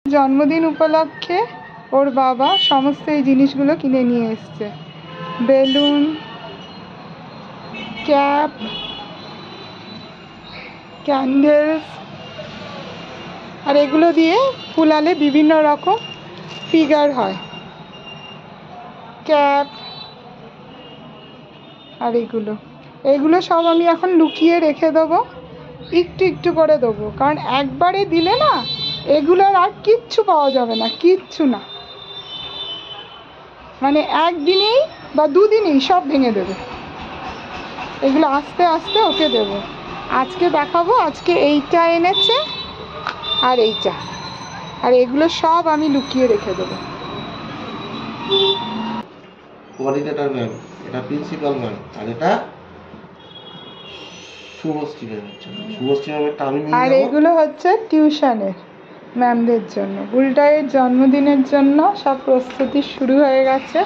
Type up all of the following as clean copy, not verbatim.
জন্মদিন উপলক্ষে ওর বাবা সমস্ত এই জিনিসগুলো কিনে নিয়ে এসছে। বেলুন, ক্যাপ, ক্যান্ডেলস, আর এগুলো দিয়ে ফুলালে বিভিন্ন রকম ফিগার হয়। ক্যাপ আর এগুলো সব আমি এখন লুকিয়ে রেখে দেবো, একটু একটু করে দেবো, কারণ একবারে দিলে না এগুলোর আর কিচ্ছু পাওয়া যাবে না, কিচ্ছু না, মানে একদিনেই বা দুদিনেই সব ভেঙে দেবে। এগুলো আস্তে আস্তে ওকে দেবো। আজকে দেখাবো, আজকে এইটা এনেছে আর এইটা, আর এগুলো সব আমি লুকিয়ে রেখে দেবো। কোয়ালিটেটর ম্যাম, এটা প্রিন্সিপাল ম্যাম, আর এটা শুভশ্রী ম্যাম। শুভশ্রী ম্যামেরটা আমি নিয়ে যাব। আর এগুলো হচ্ছে টিউশনের ম্যামদের জন্য। বুলটাইয়ের জন্মদিনের জন্য সব প্রস্তুতি শুরু হয়ে গেছে।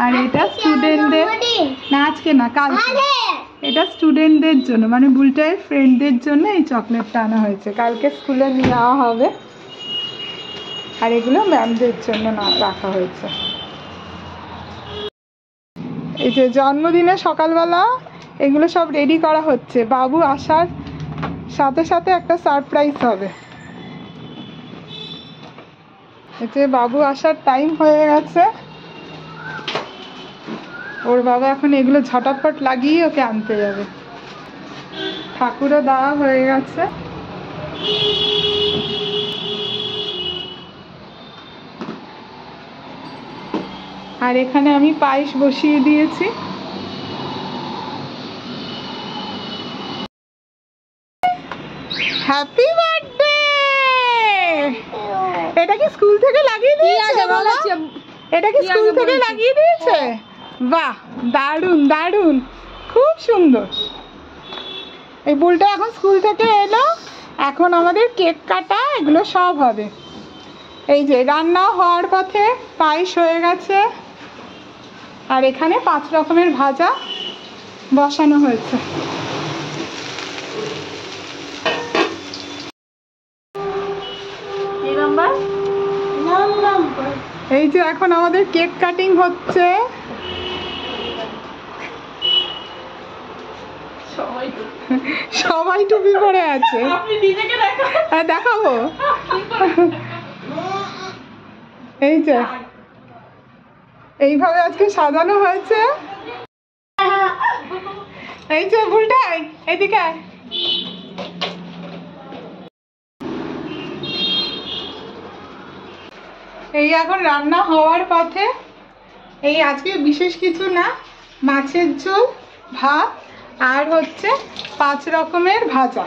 আর এটা স্টুডেন্টদের, না আজকে না কালকে, এটা স্টুডেন্টদের জন্য, মানে বুলটাইয়ের ফ্রেন্ডদের জন্য এই চকলেটটা আনা হয়েছে, কালকে স্কুলে নিয়ে যাওয়া হবে। আর এগুলো ম্যামদের জন্য না রাখা হয়েছে। এই যে জন্মদিনে সকালবেলা এগুলো সব রেডি করা হচ্ছে, বাবু আসার সাথে সাথে একটা সারপ্রাইজ হবে। এতে বাবু আসার টাইম হয়ে গেছে, ওর বাবা এখন এগুলো ঝটাপট লাগিয়ে ওকে আনতে যাবে। ঠাকুরও দেওয়া হয়ে গেছে। আর এখানে আমি পায়েস বসিয়ে দিয়েছি। Happy birthday! এটা কি স্কুল থেকে লাগিয়ে দিয়েছে বাবা? এটা কি স্কুল থেকে লাগিয়ে দিয়েছে? বাহ, দারুণ দারুণ, খুব সুন্দর। এই বুলটা এখন স্কুল থেকে এলো, এখন আমাদের কেক কাটা এগুলো সব হবে। এই যে রান্না হওয়ার পথে পায়েস হয়ে গেছে, আর এখানে 5 রকমের ভাজা বসানো হয়েছে। এই যে এখন আমাদের কেক কাটিং হচ্ছে। সবাই টুপি পরে আছে, দেখাবো। এই যে এইভাবে আজকে সাজানো হয়েছে। এই যে বুলটাই এদিকে, এই এখন রান্না হওয়ার পথে। এই আজকে বিশেষ কিছু না, মাছের ঝোল, ভাত, আর হচ্ছে 5 রকমের ভাজা।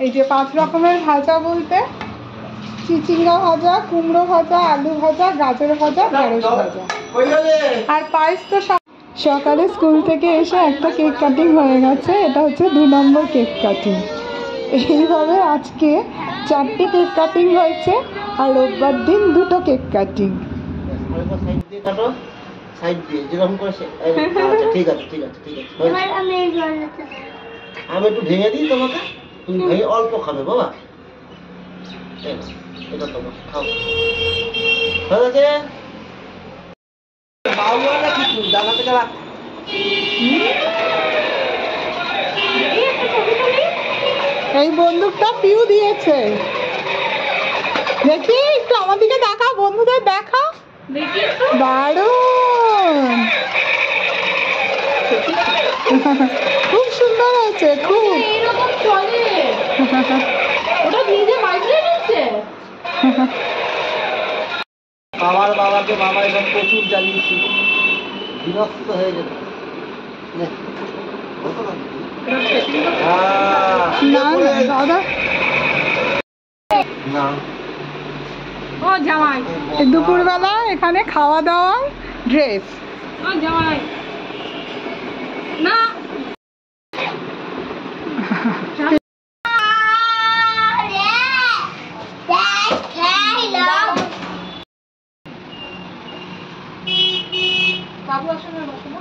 এই যে 5 রকমের ভাজা বলতে চিচিঙ্গা ভাজা, কুমড়ো ভাজা, আলু ভাজা, গাজর ভাজা, ঢেঁড়স ভাজা, আর পায়েস তো। সকালে স্কুল থেকে এসে একটা কেক কাটিং হয়ে গেছে, এটা হচ্ছে 2 নম্বর কেক কাটিং। এইভাবে আজকে 4টে কেক কাটিং হয়েছে, আর রোববার দিন 2টো কেক কাটিং। আমি একটু ভেঙে দিই তোমাকে, তুমি ভেঙে অল্প খাবে বাবা। এটা তোমার খাও, হয়ে গেছে। এই বন্দুকটা পিউ দিয়েছে, দেখি একটু আমার দিকে দেখা, বন্ধুদের দেখা, দারুণ, খুব সুন্দর হয়েছে, খুব। বাবাকে বাবা এসব প্রচুর জ্বালিয়েছি, বিরক্ত হয়ে যেত। দুপুরবেলা এখানে খাওয়া দাওয়া, ড্রেস। না বাবু আসলে বসে না।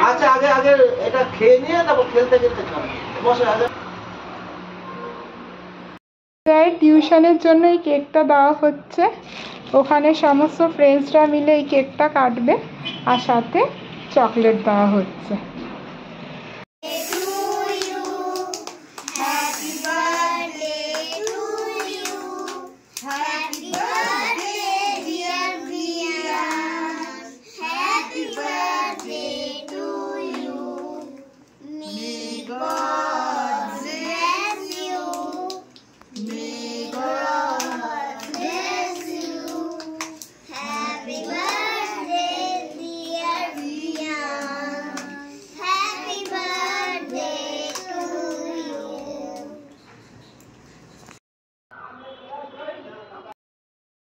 আচ্ছা আগে আগে এটা খেয়ে নিয়ে তারপর খেলতে খেলতে বসে আগে। টিউশনের জন্য এই কেকটা দেওয়া হচ্ছে, ওখানে সমস্ত ফ্রেন্ডসরা মিলে এই কেকটা কাটবে আর সাথে চকলেট দেওয়া হচ্ছে।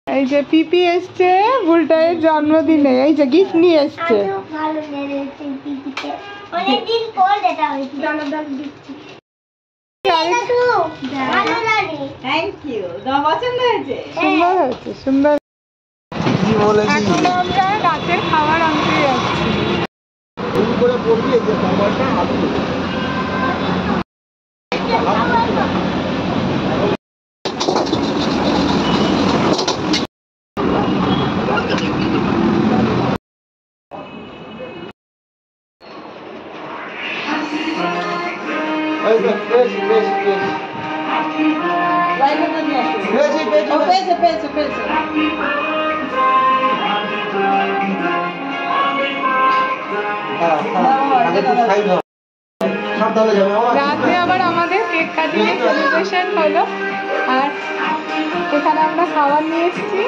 এই যে পিপি এসছে বুলটায়ের জন্মদিনে, এই যে গিফট নিয়ে এসছে। অনেকদিন পর এটা হয়েছে। Thank you. পছন্দ হয়েছে? সুন্দর হয়েছে, সুন্দর। কি বলেছি এখন আমরা রাতের খাবার আনতে যাচ্ছি। ভুল করে পড়বি যে খাবারটা আলু রাতে আবার আমাদের কেক কাটিং সেলিব্রেশন হলো, আর এখানে আমরা খাবার নিয়ে এসেছি,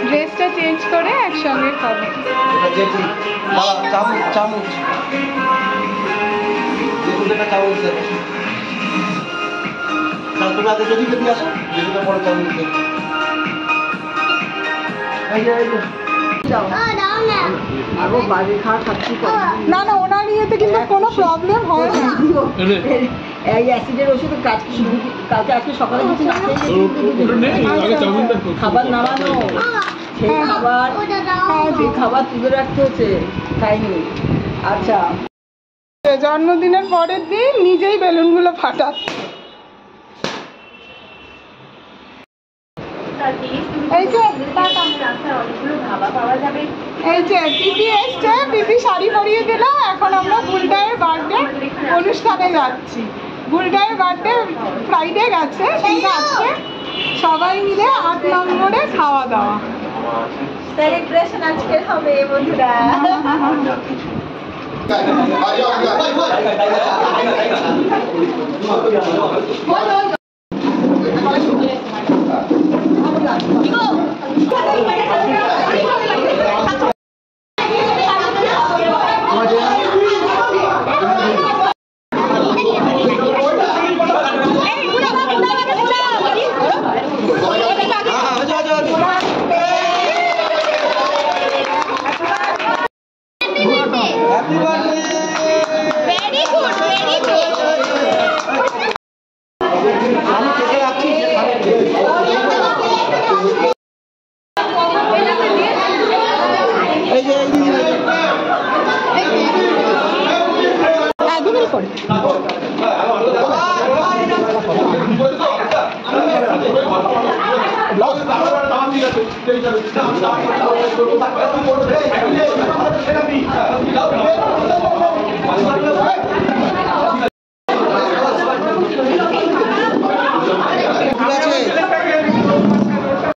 ড্রেসটা চেঞ্জ করে একসঙ্গে খাবো। চামচ তুমি আগে যদি যদি আসো যেটা পরে চামচ দেবে। না না, ওনার ইয়েতে কিন্তু কোনো প্রবলেম হয় না। এই অ্যাসিডের ওষুধ কাজ কালকে আজকে সকালে কিছু না খাবার নামানো, সেই খাবার তুলে রাখতে হচ্ছে, খাইনি। আচ্ছা, জন্মদিনের পরের দিন নিজেই বেলুনগুলো ফাটাচ্ছে। এই যে এই যে পিপি এসছে, পিপি শাড়ি পরিয়ে দিল। এখন আমরা বুলটায়ের বার্থডে অনুষ্ঠানে যাচ্ছি। বুলটায়ের বার্থডে ফ্রাইডে গেছে, কিন্তু আজকে সবাই মিলে 8 নম্বরে খাওয়া দাওয়া সেলিব্রেশন আজকে হবে বন্ধুরা। করে